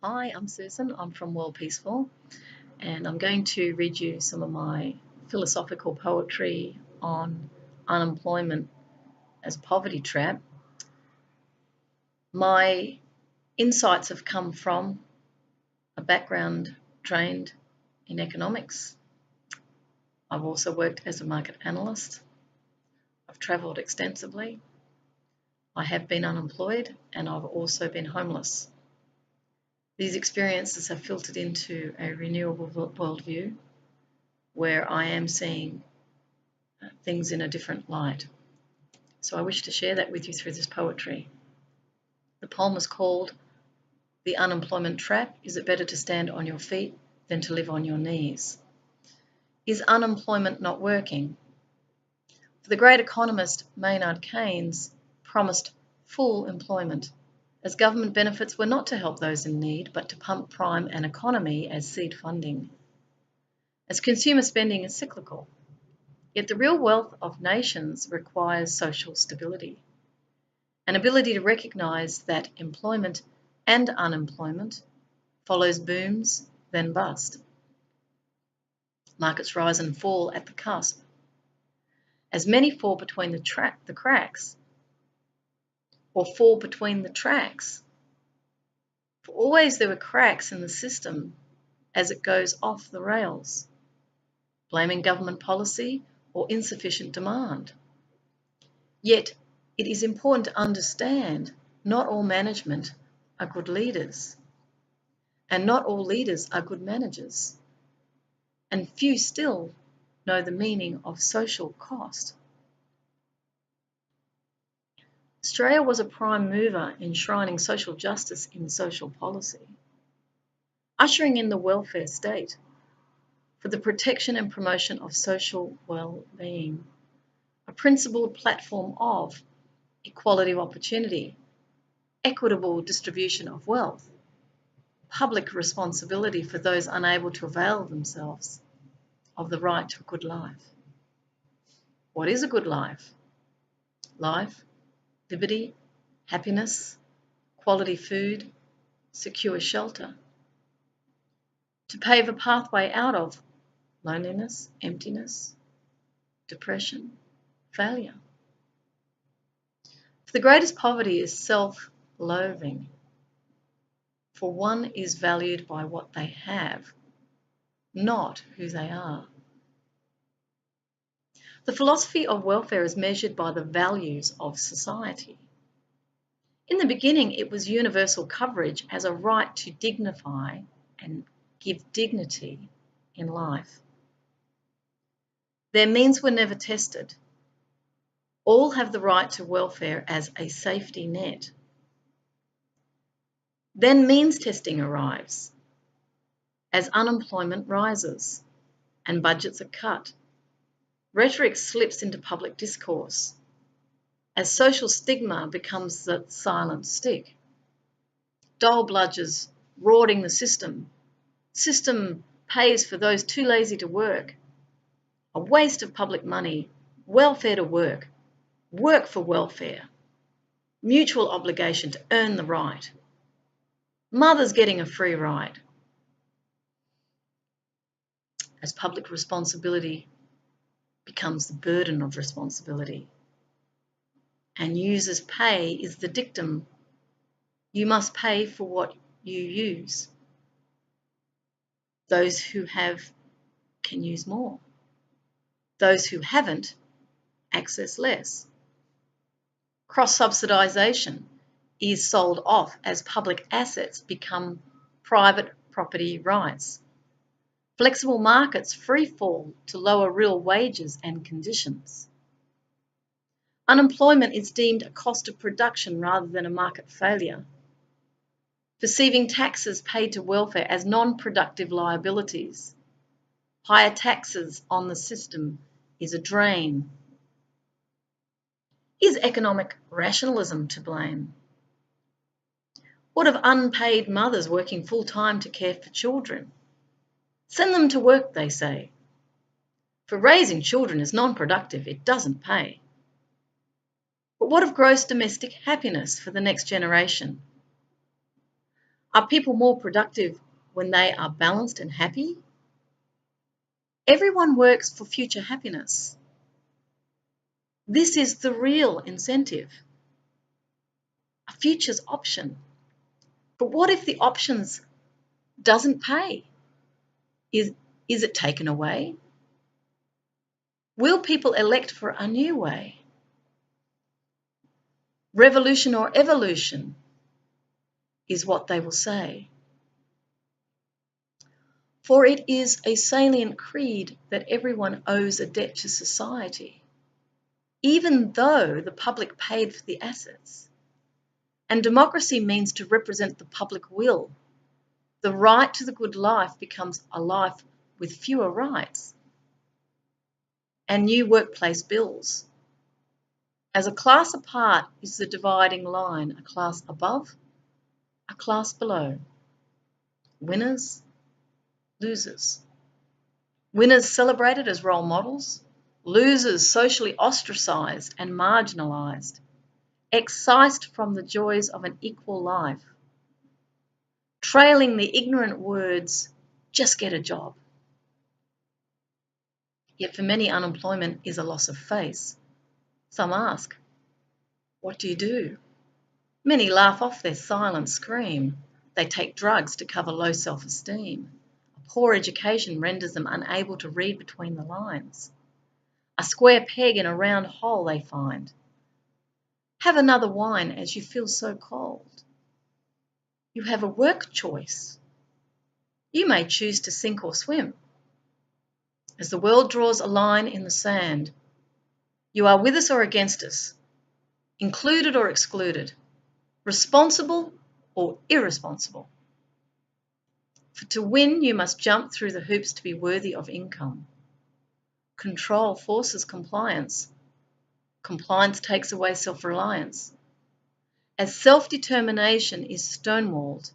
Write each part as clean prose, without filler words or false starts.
Hi, I'm Susan. I'm from Worldpeacefull, and I'm going to read you some of my philosophical poetry on unemployment as a poverty trap. My insights have come from a background trained in economics. I've also worked as a market analyst. I've travelled extensively. I have been unemployed, and I've also been homeless. These experiences have filtered into a renewable worldview where I am seeing things in a different light. So I wish to share that with you through this poetry. The poem is called The Unemployment Trap. Is it better to stand on your feet than to live on your knees? Is unemployment not working? For the great economist Maynard Keynes promised full employment, as government benefits were not to help those in need, but to pump prime and economy as seed funding. As consumer spending is cyclical, yet the real wealth of nations requires social stability, an ability to recognise that employment and unemployment follows booms, then bust. Markets rise and fall at the cusp. As many fall between the cracks, or fall between the tracks. For always there were cracks in the system as it goes off the rails, blaming government policy or insufficient demand. Yet it is important to understand not all management are good leaders, and not all leaders are good managers, and few still know the meaning of social cost. Australia was a prime mover enshrining social justice in social policy, ushering in the welfare state for the protection and promotion of social well-being, a principled platform of equality of opportunity, equitable distribution of wealth, public responsibility for those unable to avail themselves of the right to a good life. What is a good life? Life, liberty, happiness, quality food, secure shelter. To pave a pathway out of loneliness, emptiness, depression, failure. For the greatest poverty is self-loathing, for one is valued by what they have, not who they are. The philosophy of welfare is measured by the values of society. In the beginning, it was universal coverage as a right to dignify and give dignity in life. Their means were never tested. All have the right to welfare as a safety net. Then means testing arrives as unemployment rises and budgets are cut. Rhetoric slips into public discourse as social stigma becomes the silent stick. Dole bludgers rorting the system. System pays for those too lazy to work. A waste of public money. Welfare to work. Work for welfare. Mutual obligation to earn the right. Mothers getting a free ride. As public responsibility becomes the burden of responsibility, and users' pay is the dictum, you must pay for what you use. Those who have can use more. Those who haven't access less. Cross-subsidisation is sold off as public assets become private property rights. Flexible markets free fall to lower real wages and conditions. Unemployment is deemed a cost of production rather than a market failure. Perceiving taxes paid to welfare as non-productive liabilities. Higher taxes on the system is a drain. Is economic rationalism to blame? What of unpaid mothers working full-time to care for children? Send them to work, they say. For raising children is non-productive, it doesn't pay. But what of gross domestic happiness for the next generation? Are people more productive when they are balanced and happy? Everyone works for future happiness. This is the real incentive, a future's option. But what if the options doesn't pay? Is it taken away? Will people elect for a new way? Revolution or evolution is what they will say. For it is a salient creed that everyone owes a debt to society, even though the public paid for the assets. And democracy means to represent the public will. The right to the good life becomes a life with fewer rights. And new workplace bills. As a class apart is the dividing line, a class above, a class below. Winners, losers. Winners celebrated as role models, losers socially ostracised and marginalised, excised from the joys of an equal life, trailing the ignorant words, just get a job. Yet for many, unemployment is a loss of face. Some ask, what do you do? Many laugh off their silent scream. They take drugs to cover low self-esteem. A poor education renders them unable to read between the lines. A square peg in a round hole they find. Have another wine as you feel so cold. You have a work choice. You may choose to sink or swim. As the world draws a line in the sand, you are with us or against us, included or excluded, responsible or irresponsible. For to win, you must jump through the hoops to be worthy of income. Control forces compliance. Compliance takes away self-reliance. As self-determination is stonewalled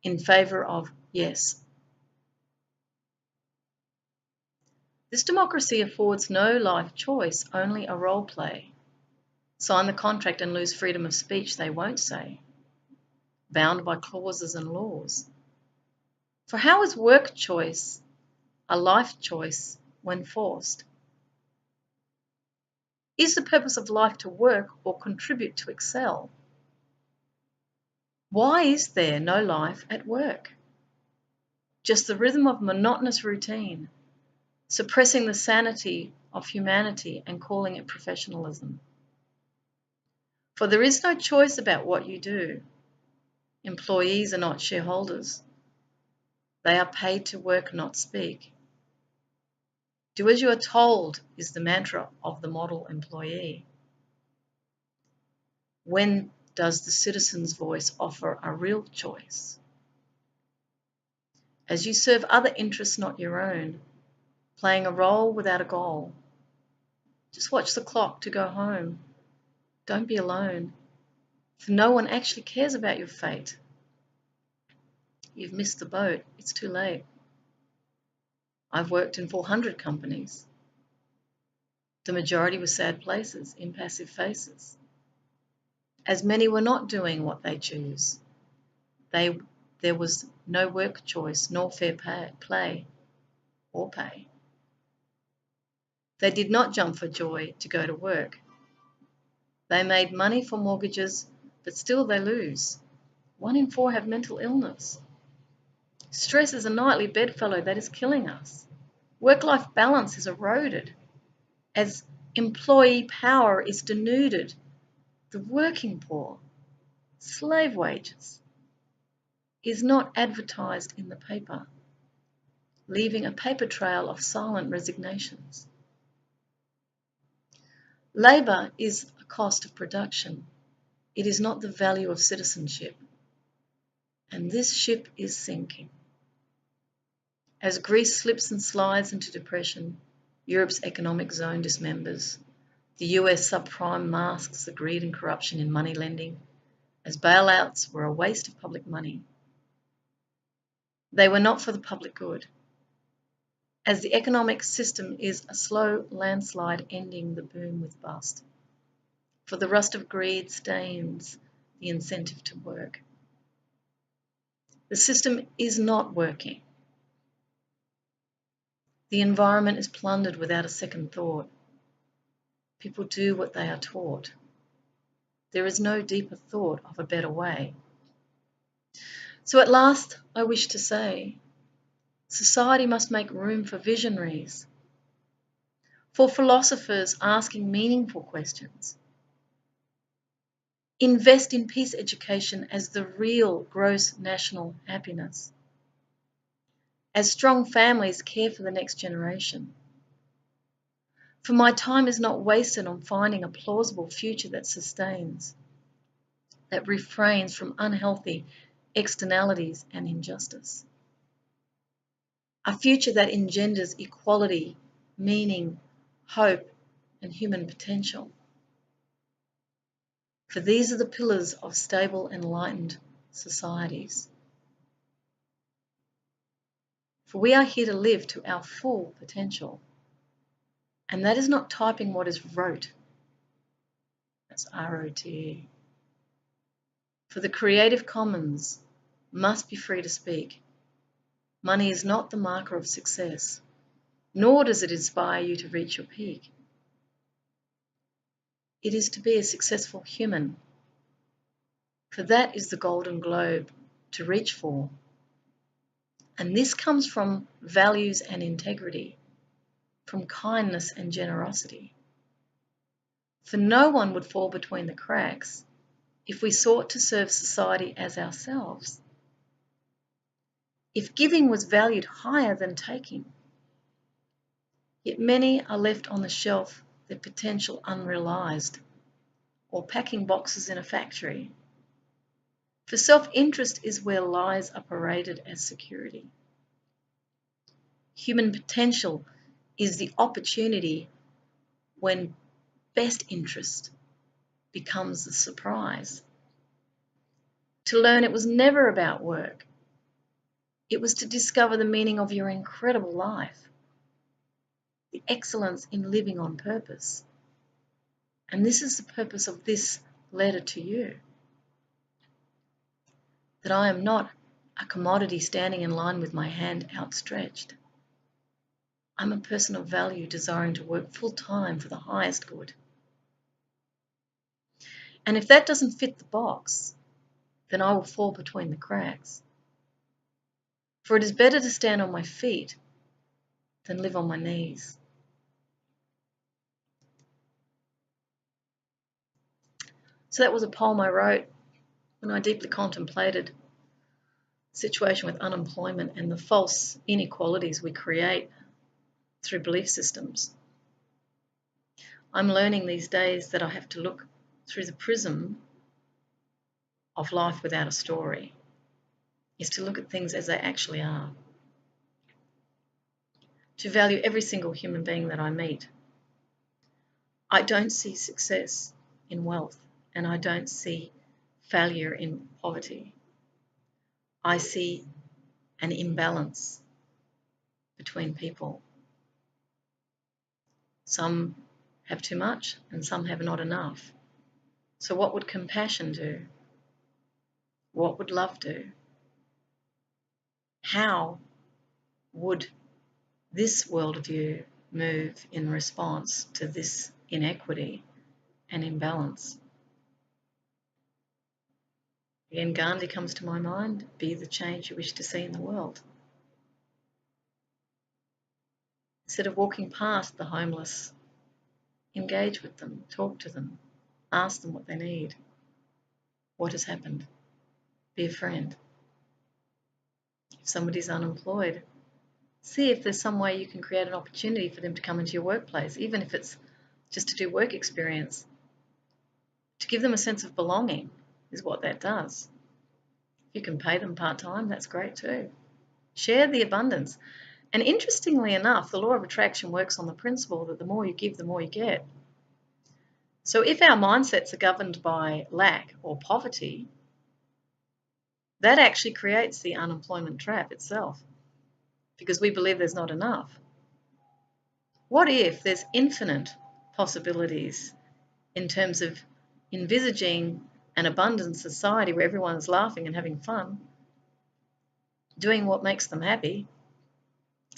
in favour of yes. This democracy affords no life choice, only a role play. Sign the contract and lose freedom of speech, they won't say. Bound by clauses and laws. For how is work choice a life choice when forced? Is the purpose of life to work or contribute to excel? Why is there no life at work? Just the rhythm of monotonous routine, suppressing the sanity of humanity and calling it professionalism. For there is no choice about what you do. Employees are not shareholders. They are paid to work, not speak. Do as you are told is the mantra of the model employee. When does the citizen's voice offer a real choice? As you serve other interests, not your own, playing a role without a goal. Just watch the clock to go home. Don't be alone, for no one actually cares about your fate. You've missed the boat, it's too late. I've worked in 400 companies. The majority were sad places, impassive faces. As many were not doing what they choose. There was no work choice, nor fair play or pay. They did not jump for joy to go to work. They made money for mortgages, but still they lose. 1 in 4 have mental illness. Stress is a nightly bedfellow that is killing us. Work-life balance is eroded as employee power is denuded. The working poor, slave wages, is not advertised in the paper, leaving a paper trail of silent resignations. Labour is a cost of production. It is not the value of citizenship. And this ship is sinking. As Greece slips and slides into depression, Europe's economic zone dismembers. The US subprime masks the greed and corruption in money lending, as bailouts were a waste of public money. They were not for the public good, as the economic system is a slow landslide ending the boom with bust. For the rust of greed stains the incentive to work. The system is not working. The environment is plundered without a second thought. People do what they are taught. There is no deeper thought of a better way. So at last, I wish to say, society must make room for visionaries, for philosophers asking meaningful questions. Invest in peace education as the real gross national happiness. As strong families care for the next generation. For my time is not wasted on finding a plausible future that sustains, that refrains from unhealthy externalities and injustice. A future that engenders equality, meaning, hope, and human potential. For these are the pillars of stable, enlightened societies. For we are here to live to our full potential. And that is not typing what is rote. That's R-O-T-E. For the creative commons must be free to speak. Money is not the marker of success, nor does it inspire you to reach your peak. It is to be a successful human, for that is the golden globe to reach for. And this comes from values and integrity, from kindness and generosity. For no one would fall between the cracks if we sought to serve society as ourselves. If giving was valued higher than taking, yet many are left on the shelf, their potential unrealised, or packing boxes in a factory. For self-interest is where lies are paraded as security. Human potential is the opportunity when best interest becomes the surprise. To learn it was never about work. It was to discover the meaning of your incredible life, the excellence in living on purpose. And this is the purpose of this letter to you. That I am not a commodity standing in line with my hand outstretched. I'm a person of value desiring to work full time for the highest good. And if that doesn't fit the box, then I will fall between the cracks. For it is better to stand on my feet than live on my knees. So that was a poem I wrote when I deeply contemplated the situation with unemployment and the false inequalities we create through belief systems. I'm learning these days that I have to look through the prism of life without a story, is to look at things as they actually are. To value every single human being that I meet. I don't see success in wealth, and I don't see failure in poverty. I see an imbalance between people. Some have too much and some have not enough. So what would compassion do? What would love do? How would this worldview move in response to this inequity and imbalance? Again, Gandhi comes to my mind, be the change you wish to see in the world. Instead of walking past the homeless, engage with them, talk to them, ask them what they need, what has happened, be a friend. If somebody's unemployed, see if there's some way you can create an opportunity for them to come into your workplace, even if it's just to do work experience. To give them a sense of belonging is what that does. If you can pay them part-time, that's great too. Share the abundance. And interestingly enough, the law of attraction works on the principle that the more you give, the more you get. So if our mindsets are governed by lack or poverty, that actually creates the unemployment trap itself, because we believe there's not enough. What if there's infinite possibilities in terms of envisaging an abundant society where everyone's laughing and having fun, doing what makes them happy,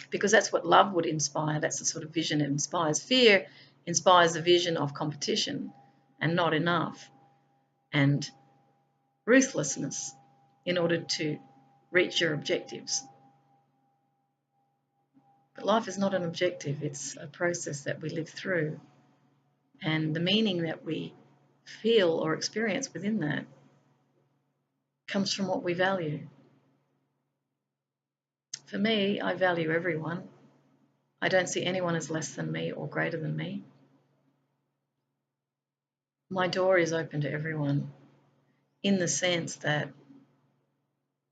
because that's what love would inspire. That's the sort of vision it inspires. Fear inspires a vision of competition and not enough, and ruthlessness in order to reach your objectives. But life is not an objective, it's a process that we live through. And the meaning that we feel or experience within that comes from what we value. For me, I value everyone. I don't see anyone as less than me or greater than me. My door is open to everyone in the sense that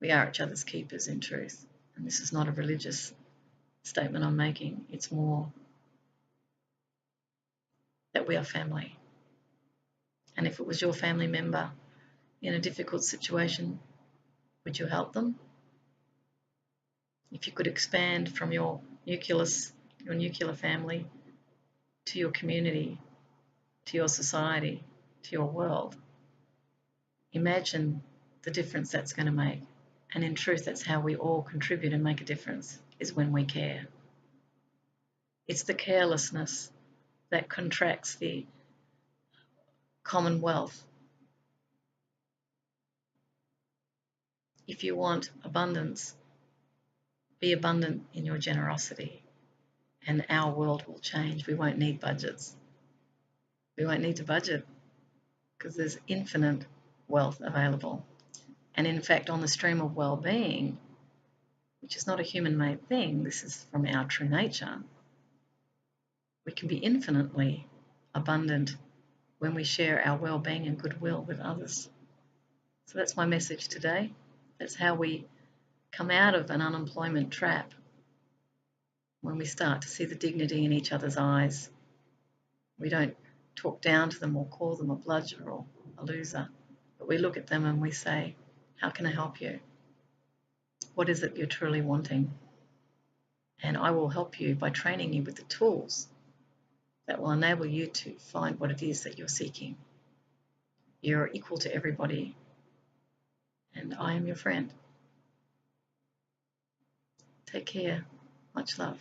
we are each other's keepers in truth. And this is not a religious statement I'm making, it's more that we are family. And if it was your family member in a difficult situation, would you help them? If you could expand from your nuclear family to your community, to your society, to your world, imagine the difference that's going to make. And in truth, that's how we all contribute and make a difference, is when we care. It's the carelessness that contracts the commonwealth. If you want abundance, be abundant in your generosity, and our world will change. We won't need budgets. We won't need to budget because there's infinite wealth available. And in fact, on the stream of well-being, which is not a human-made thing, this is from our true nature, we can be infinitely abundant when we share our well-being and goodwill with others. So that's my message today. That's how we come out of an unemployment trap, when we start to see the dignity in each other's eyes. We don't talk down to them or call them a bludger or a loser, but we look at them and we say, how can I help you? What is it you're truly wanting? And I will help you by training you with the tools that will enable you to find what it is that you're seeking. You're equal to everybody, and I am your friend. Take care. Much love.